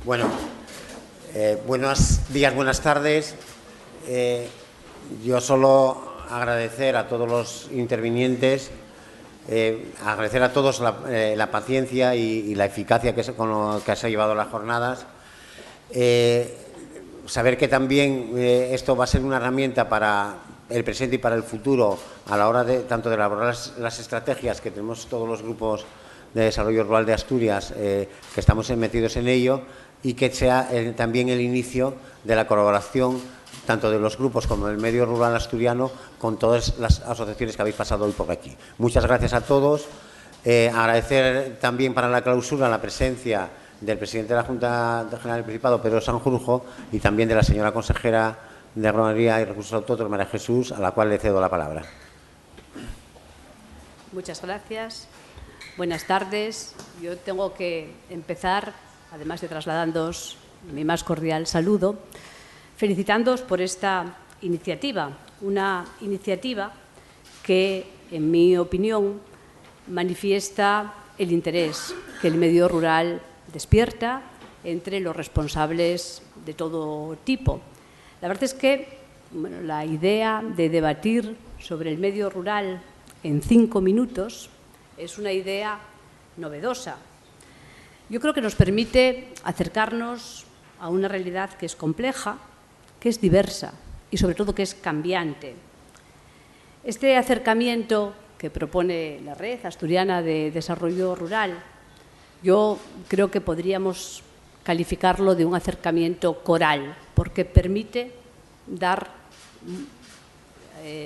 Bueno, buenos días, buenas tardes. Yo solo agradecer a todos los intervinientes, agradecer a todos la paciencia y la eficacia con lo que se ha llevado las jornadas. Saber que también esto va a ser una herramienta para el presente y para el futuro a la hora de tanto de elaborar las estrategias que tenemos todos los grupos de desarrollo rural de Asturias, que estamos metidos en ello, y que sea también el inicio de la colaboración tanto de los grupos como del medio rural asturiano con todas las asociaciones que habéis pasado hoy por aquí. Muchas gracias a todos. Agradecer también para la clausura la presencia del presidente de la Junta General del Principado, Pedro Sanjurjo, y también de la señora consejera de Agroganía y Recursos Autóctonos, María Jesús, a la cual le cedo la palabra. Muchas gracias. Buenas tardes. Yo tengo que empezar, además de trasladándoos mi más cordial saludo, felicitándoos por esta iniciativa, una iniciativa que, en mi opinión, manifiesta el interés que el medio rural despierta entre los responsables de todo tipo. La verdad es que la idea de debatir sobre el medio rural en 5 minutos es una idea novedosa. Yo creo que nos permite acercarnos a una realidad que es compleja, que es diversa y, sobre todo, que es cambiante. Este acercamiento que propone la Red Asturiana de Desarrollo Rural, yo creo que podríamos calificarlo de un acercamiento coral, porque permite dar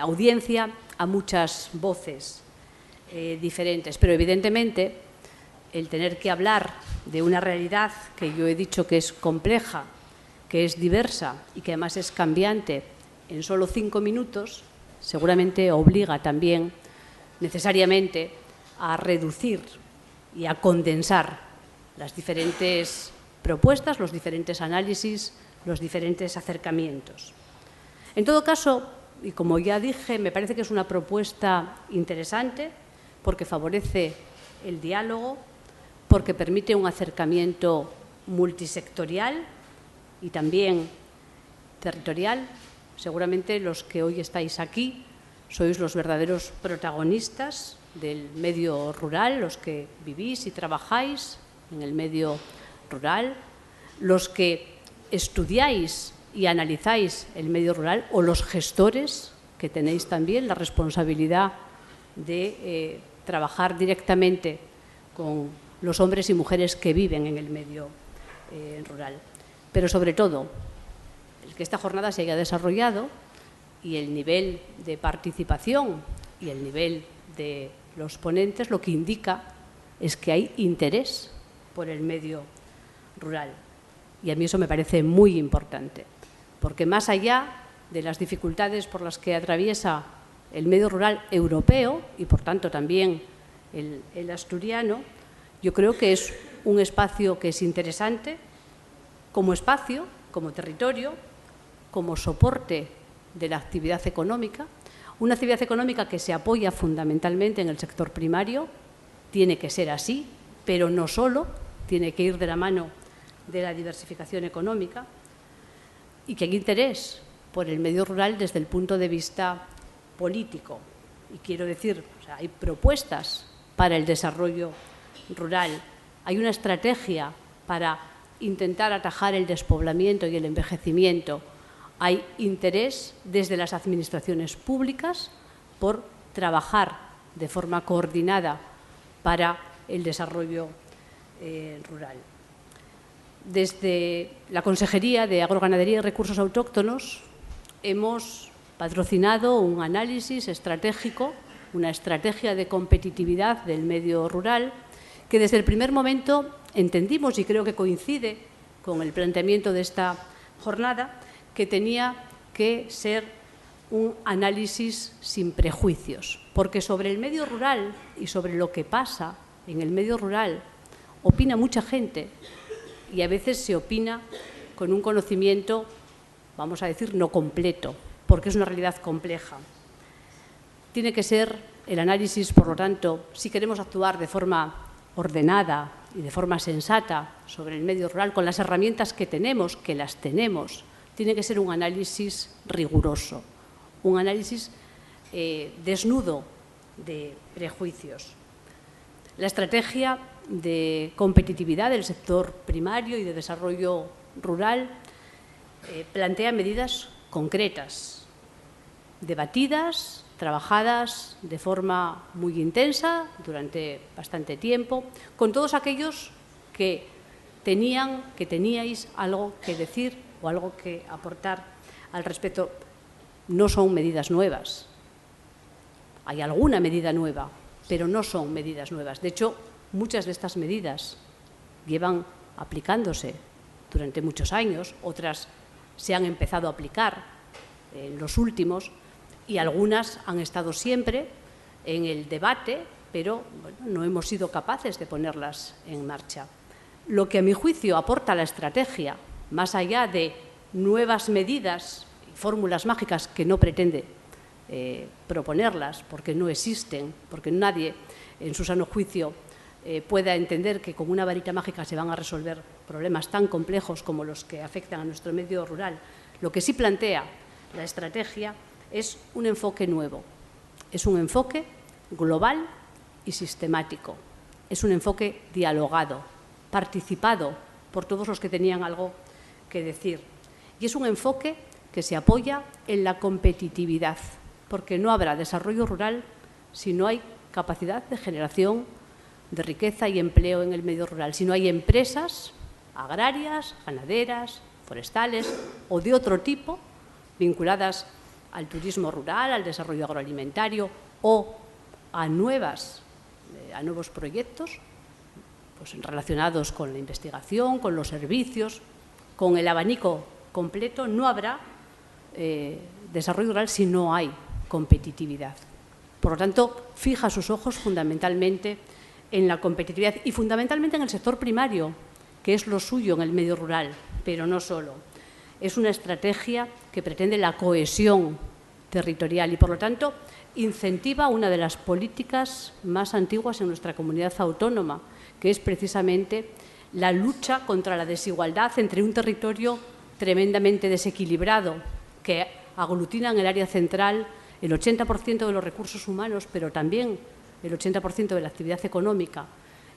audiencia a muchas voces diferentes. Pero, evidentemente, el tener que hablar de una realidad que yo he dicho que es compleja, que es diversa y que además es cambiante en solo 5 minutos, seguramente obliga también necesariamente a reducir y a condensar las diferentes propuestas, los diferentes análisis, los diferentes acercamientos. En todo caso, y como ya dije, me parece que es una propuesta interesante porque favorece el diálogo, porque permite un acercamiento multisectorial y también territorial. Seguramente los que hoy estáis aquí sois los verdaderos protagonistas del medio rural, los que vivís y trabajáis en el medio rural, los que estudiáis y analizáis el medio rural, o los gestores que tenéis también la responsabilidad de trabajar directamente con los hombres y mujeres que viven en el medio rural. Pero, sobre todo, el que esta jornada se haya desarrollado y el nivel de participación y el nivel de los ponentes lo que indica es que hay interés por el medio rural. Y a mí eso me parece muy importante, porque más allá de las dificultades por las que atraviesa el medio rural europeo y, por tanto, también el asturiano, yo creo que es un espacio que es interesante como espacio, como territorio, como soporte de la actividad económica, una actividad económica que se apoya fundamentalmente en el sector primario, tiene que ser así, pero no solo, tiene que ir de la mano de la diversificación económica, y que hay interés por el medio rural desde el punto de vista político. Y quiero decir, hay propuestas para el desarrollo rural, hay una estrategia para intentar atajar el despoblamiento y el envejecimiento, hay interés desde las administraciones públicas por trabajar de forma coordinada para el desarrollo rural. Desde la Consejería de Agroganadería y Recursos Autóctonos hemos patrocinado un análisis estratégico, una estrategia de competitividad del medio rural, que desde el primer momento entendimos, y creo que coincide con el planteamiento de esta jornada, que tenía que ser un análisis sin prejuicios, porque sobre el medio rural y sobre lo que pasa en el medio rural opina mucha gente, y a veces se opina con un conocimiento, vamos a decir, no completo, porque es una realidad compleja. Tiene que ser el análisis, por lo tanto, si queremos actuar de forma ordenada y de forma sensata sobre el medio rural, con las herramientas que tenemos, tiene que ser un análisis riguroso, un análisis desnudo de prejuicios. La estrategia de competitividad del sector primario y de desarrollo rural plantea medidas concretas, debatidas, trabajadas de forma muy intensa durante bastante tiempo, con todos aquellos que teníais algo que decir o algo que aportar al respecto. No son medidas nuevas. Hay alguna medida nueva, pero no son medidas nuevas. De hecho, muchas de estas medidas llevan aplicándose durante muchos años, otras se han empezado a aplicar en los últimos y algunas han estado siempre en el debate, pero bueno, no hemos sido capaces de ponerlas en marcha. Lo que a mi juicio aporta la estrategia, más allá de nuevas medidas y fórmulas mágicas que no pretende proponerlas porque no existen, porque nadie en su sano juicio pueda entender que con una varita mágica se van a resolver problemas tan complejos como los que afectan a nuestro medio rural. Lo que sí plantea la estrategia es un enfoque nuevo, es un enfoque global y sistemático, es un enfoque dialogado, participado por todos los que tenían algo que decir. Y es un enfoque que se apoya en la competitividad, porque no habrá desarrollo rural si no hay capacidad de generación de riqueza y empleo en el medio rural, si no hay empresas agrarias, ganaderas, forestales o de otro tipo vinculadas al turismo rural, al desarrollo agroalimentario o a nuevos proyectos pues, relacionados con la investigación, con los servicios, con el abanico completo. No habrá desarrollo rural si no hay competitividad. Por lo tanto, fija sus ojos fundamentalmente en la competitividad y fundamentalmente en el sector primario, que es lo suyo en el medio rural, pero no solo. Es una estrategia que pretende la cohesión territorial y, por lo tanto, incentiva una de las políticas más antiguas en nuestra comunidad autónoma, que es precisamente la lucha contra la desigualdad entre un territorio tremendamente desequilibrado, que aglutina en el área central el 80% de los recursos humanos, pero también el 80% de la actividad económica,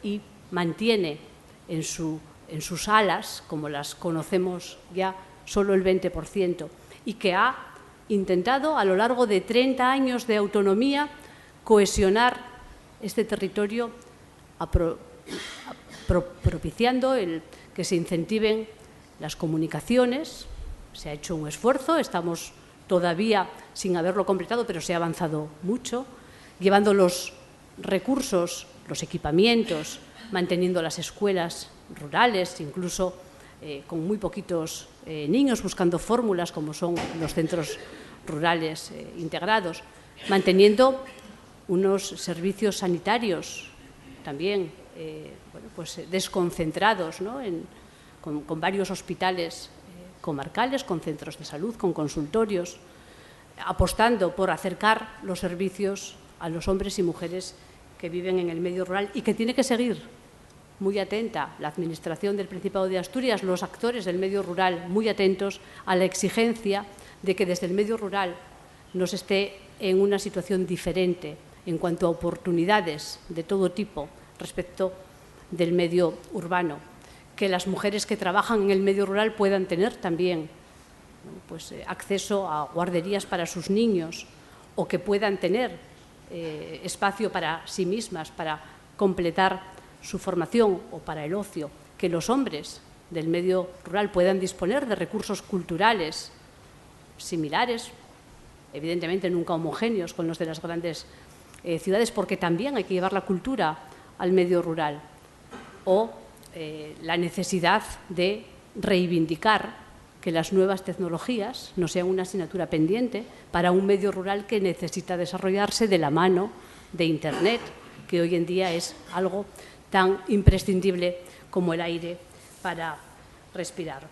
y mantiene en sus alas, como las conocemos ya, solo el 20%, y que ha intentado a lo largo de 30 años de autonomía cohesionar este territorio propiciando que se incentiven las comunicaciones. Se ha hecho un esfuerzo, estamos todavía sin haberlo completado, pero se ha avanzado mucho, llevando los recursos, los equipamientos, manteniendo las escuelas rurales, incluso con muy poquitos niños, buscando fórmulas como son los centros rurales integrados, manteniendo unos servicios sanitarios también desconcentrados, ¿no? con varios hospitales comarcales, con centros de salud, con consultorios, apostando por acercar los servicios a los hombres y mujeres que viven en el medio rural y que tiene que seguir muy atenta la Administración del Principado de Asturias, los actores del medio rural, muy atentos a la exigencia de que desde el medio rural no se esté en una situación diferente en cuanto a oportunidades de todo tipo respecto del medio urbano, que las mujeres que trabajan en el medio rural puedan tener también acceso a guarderías para sus niños o que puedan tener espacio para sí mismas, para completar su formación o para el ocio, que los hombres del medio rural puedan disponer de recursos culturales similares, evidentemente nunca homogéneos con los de las grandes ciudades, porque también hay que llevar la cultura al medio rural, o la necesidad de reivindicar que las nuevas tecnologías no sean una asignatura pendiente para un medio rural que necesita desarrollarse de la mano de Internet, que hoy en día es algo tan imprescindible como el aire para respirar.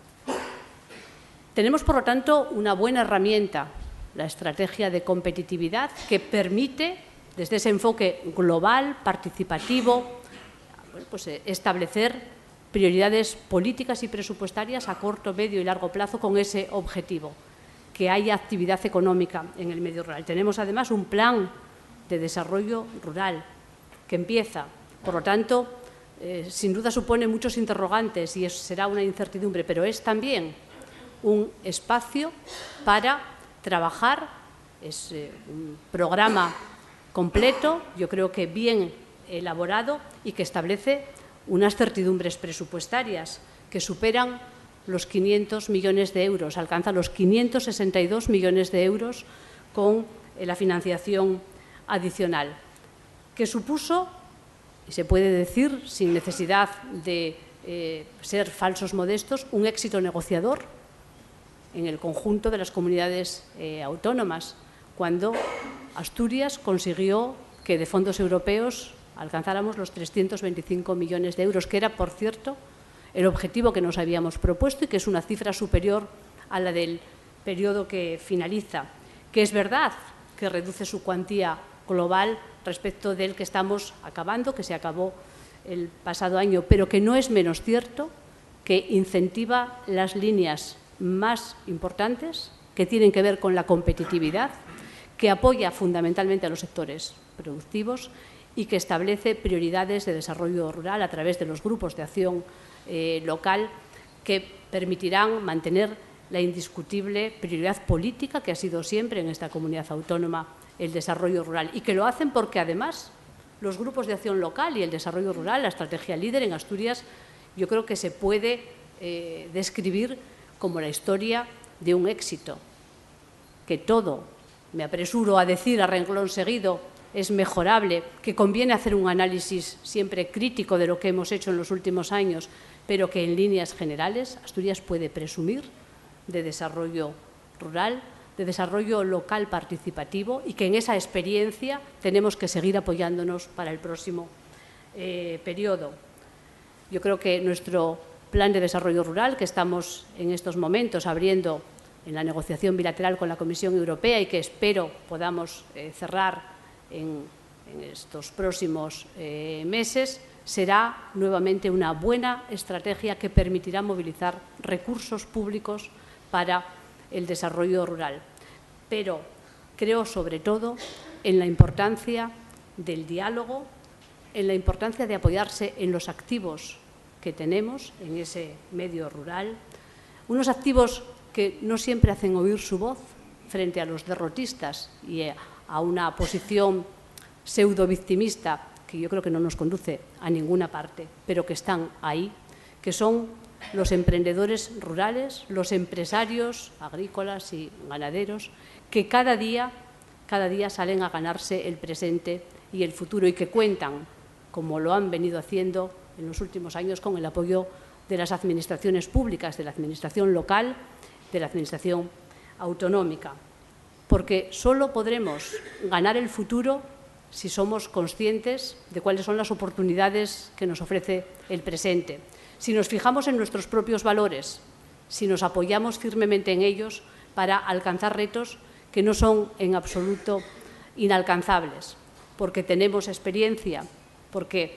Tenemos, por lo tanto, una buena herramienta, la estrategia de competitividad, que permite, desde ese enfoque global, participativo, establecer prioridades políticas y presupuestarias a corto, medio y largo plazo con ese objetivo, que haya actividad económica en el medio rural. Tenemos además un plan de desarrollo rural que empieza, por lo tanto, sin duda supone muchos interrogantes y será una incertidumbre, pero es también un espacio para trabajar, es un programa completo, yo creo que bien elaborado y que establece unas certidumbres presupuestarias que superan los 500 millones de euros, alcanza los 562 millones de euros con la financiación adicional, que supuso, y se puede decir sin necesidad de ser falsos modestos, un éxito negociador en el conjunto de las comunidades autónomas, cuando Asturias consiguió que de fondos europeos alcanzáramos los 325 millones de euros, que era, por cierto, el objetivo que nos habíamos propuesto y que es una cifra superior a la del periodo que finaliza, que es verdad que reduce su cuantía global respecto del que estamos acabando, que se acabó el pasado año, pero que no es menos cierto que incentiva las líneas más importantes que tienen que ver con la competitividad, que apoya fundamentalmente a los sectores productivos y que establece prioridades de desarrollo rural a través de los grupos de acción local que permitirán mantener la indiscutible prioridad política que ha sido siempre en esta comunidad autónoma el desarrollo rural, y que lo hacen porque además los grupos de acción local y el desarrollo rural, la estrategia líder en Asturias, yo creo que se puede describir como la historia de un éxito, que todo, me apresuro a decir a renglón seguido, es mejorable, que conviene hacer un análisis siempre crítico de lo que hemos hecho en los últimos años, pero que en líneas generales Asturias puede presumir de desarrollo rural, de desarrollo local participativo, y que en esa experiencia tenemos que seguir apoyándonos para el próximo periodo. Yo creo que nuestro plan de desarrollo rural, que estamos en estos momentos abriendo en la negociación bilateral con la Comisión Europea y que espero podamos cerrar en estos próximos meses, será nuevamente una buena estrategia que permitirá movilizar recursos públicos para el desarrollo rural. Pero creo sobre todo en la importancia del diálogo, en la importancia de apoyarse en los activos que tenemos en ese medio rural, unos activos que no siempre hacen oír su voz frente a los derrotistas y a una posición pseudo-victimista que yo creo que no nos conduce a ninguna parte, pero que están ahí, que son los emprendedores rurales, los empresarios agrícolas y ganaderos, que cada día salen a ganarse el presente y el futuro y que cuentan, como lo han venido haciendo en los últimos años, con el apoyo de las administraciones públicas, de la administración local, de la administración autonómica, porque solo podremos ganar el futuro si somos conscientes de cuáles son las oportunidades que nos ofrece el presente, si nos fijamos en nuestros propios valores, si nos apoyamos firmemente en ellos para alcanzar retos que no son en absoluto inalcanzables, porque tenemos experiencia, porque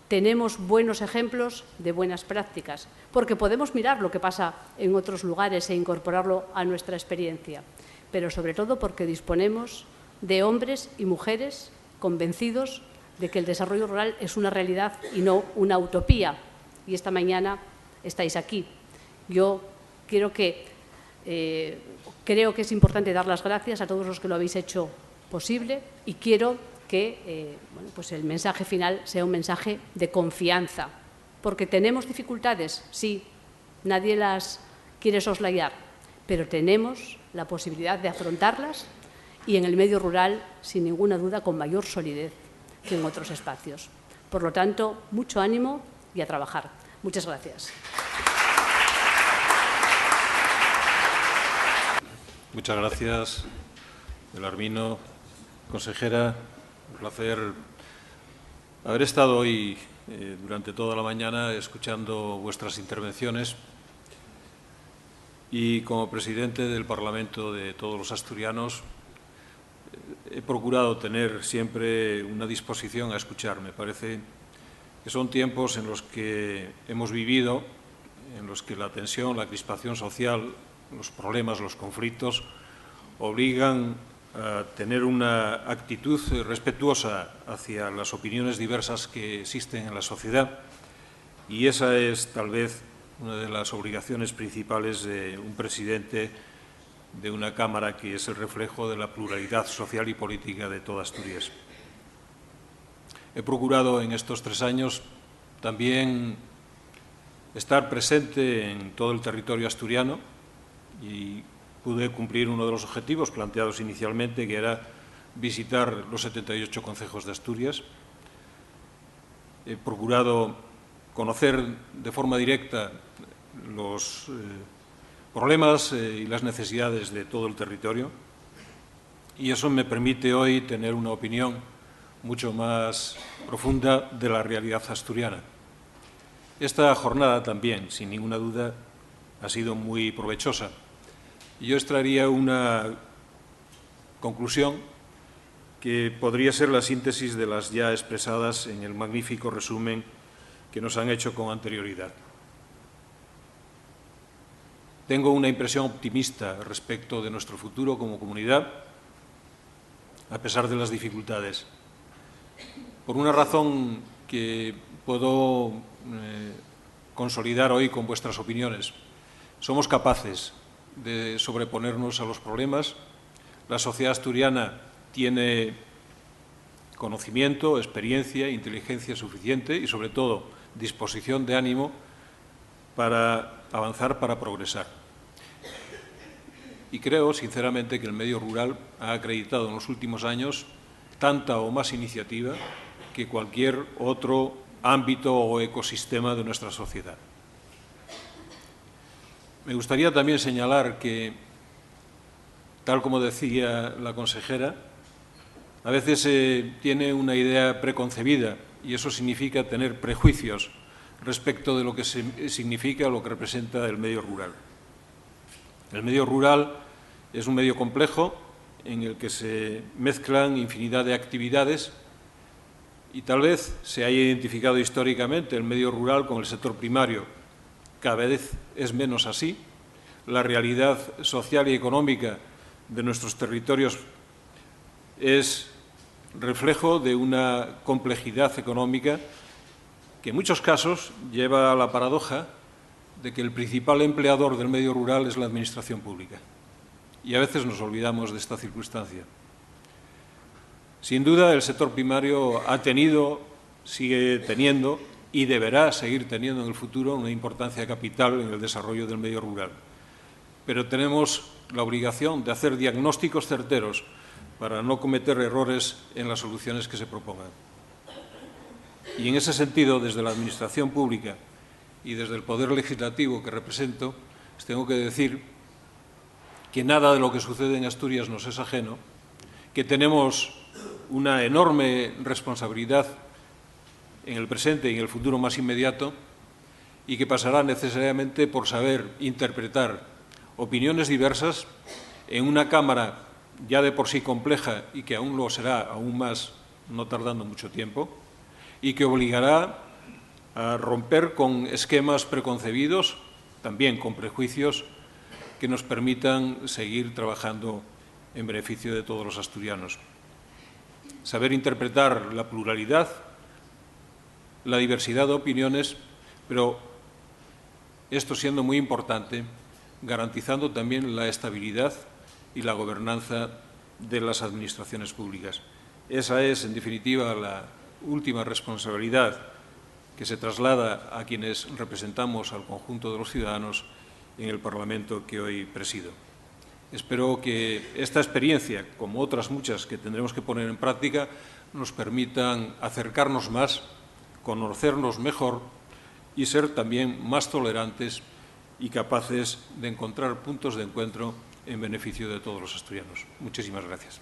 tenemos buenos ejemplos de buenas prácticas, porque podemos mirar lo que pasa en otros lugares e incorporarlo a nuestra experiencia, pero sobre todo porque disponemos de hombres y mujeres convencidos de que el desarrollo rural es una realidad y no una utopía. Y esta mañana estáis aquí. Yo creo que es importante dar las gracias a todos los que lo habéis hecho posible y quiero que pues el mensaje final sea un mensaje de confianza, porque tenemos dificultades, sí, nadie las quiere soslayar, pero tenemos la posibilidad de afrontarlas y en el medio rural, sin ninguna duda, con mayor solidez que en otros espacios. Por lo tanto, mucho ánimo y a trabajar. Muchas gracias. Muchas gracias, Belarmino. Consejera, un placer haber estado hoy durante toda la mañana escuchando vuestras intervenciones y como presidente del Parlamento de todos los asturianos he procurado tener siempre una disposición a escuchar. Me parece que son tiempos en los que hemos vivido, en los que la tensión, la crispación social, los problemas, los conflictos, obligan a tener una actitud respetuosa hacia las opiniones diversas que existen en la sociedad, y esa es tal vez una de las obligaciones principales de un presidente de una Cámara que es el reflejo de la pluralidad social y política de toda Asturias. He procurado en estos 3 años también estar presente en todo el territorio asturiano y pude cumplir uno de los objetivos planteados inicialmente, que era visitar los 78 concejos de Asturias. He procurado conocer de forma directa los problemas y las necesidades de todo el territorio, y eso me permite hoy tener una opinión mucho más profunda de la realidad asturiana. Esta jornada también, sin ninguna duda, ha sido muy provechosa. Y yo extraería una conclusión que podría ser la síntesis de las ya expresadas en el magnífico resumen que nos han hecho con anterioridad. Tengo una impresión optimista respecto de nuestro futuro como comunidad, a pesar de las dificultades, por una razón que puedo consolidar hoy con vuestras opiniones. Somos capaces de sobreponernos a los problemas. La sociedad asturiana tiene conocimiento, experiencia, inteligencia suficiente y, sobre todo, disposición de ánimo para avanzar, para progresar. Y creo, sinceramente, que el medio rural ha acreditado en los últimos años tanta o más iniciativa que cualquier otro ámbito o ecosistema de nuestra sociedad. Me gustaría también señalar que, tal como decía la consejera, a veces se tiene una idea preconcebida y eso significa tener prejuicios respecto de lo que significa o lo que representa el medio rural. El medio rural es un medio complejo en el que se mezclan infinidad de actividades y tal vez se haya identificado históricamente el medio rural con el sector primario. Cada vez es menos así. La realidad social y económica de nuestros territorios es reflejo de una complejidad económica que en muchos casos lleva a la paradoja de que el principal empleador del medio rural es la administración pública. Y a veces nos olvidamos de esta circunstancia. Sin duda, el sector primario ha tenido, sigue teniendo y deberá seguir teniendo en el futuro una importancia capital en el desarrollo del medio rural. Pero tenemos la obligación de hacer diagnósticos certeros para no cometer errores en las soluciones que se propongan. Y en ese sentido, desde la Administración Pública y desde el Poder Legislativo que represento, os tengo que decir que nada de lo que sucede en Asturias nos es ajeno, que tenemos una enorme responsabilidad en el presente y en el futuro más inmediato y que pasará necesariamente por saber interpretar opiniones diversas en una Cámara ya de por sí compleja y que aún lo será aún más no tardando mucho tiempo y que obligará a romper con esquemas preconcebidos, también con prejuicios que nos permitan seguir trabajando en beneficio de todos los asturianos. Saber interpretar la pluralidad, la diversidad de opiniones, pero esto siendo muy importante, garantizando también la estabilidad y la gobernanza de las administraciones públicas. Esa es, en definitiva, la última responsabilidad que se traslada a quienes representamos al conjunto de los ciudadanos en el Parlamento que hoy presido. Espero que esta experiencia, como otras muchas que tendremos que poner en práctica, nos permitan acercarnos más, conocernos mejor y ser también más tolerantes y capaces de encontrar puntos de encuentro en beneficio de todos los asturianos. Muchísimas gracias.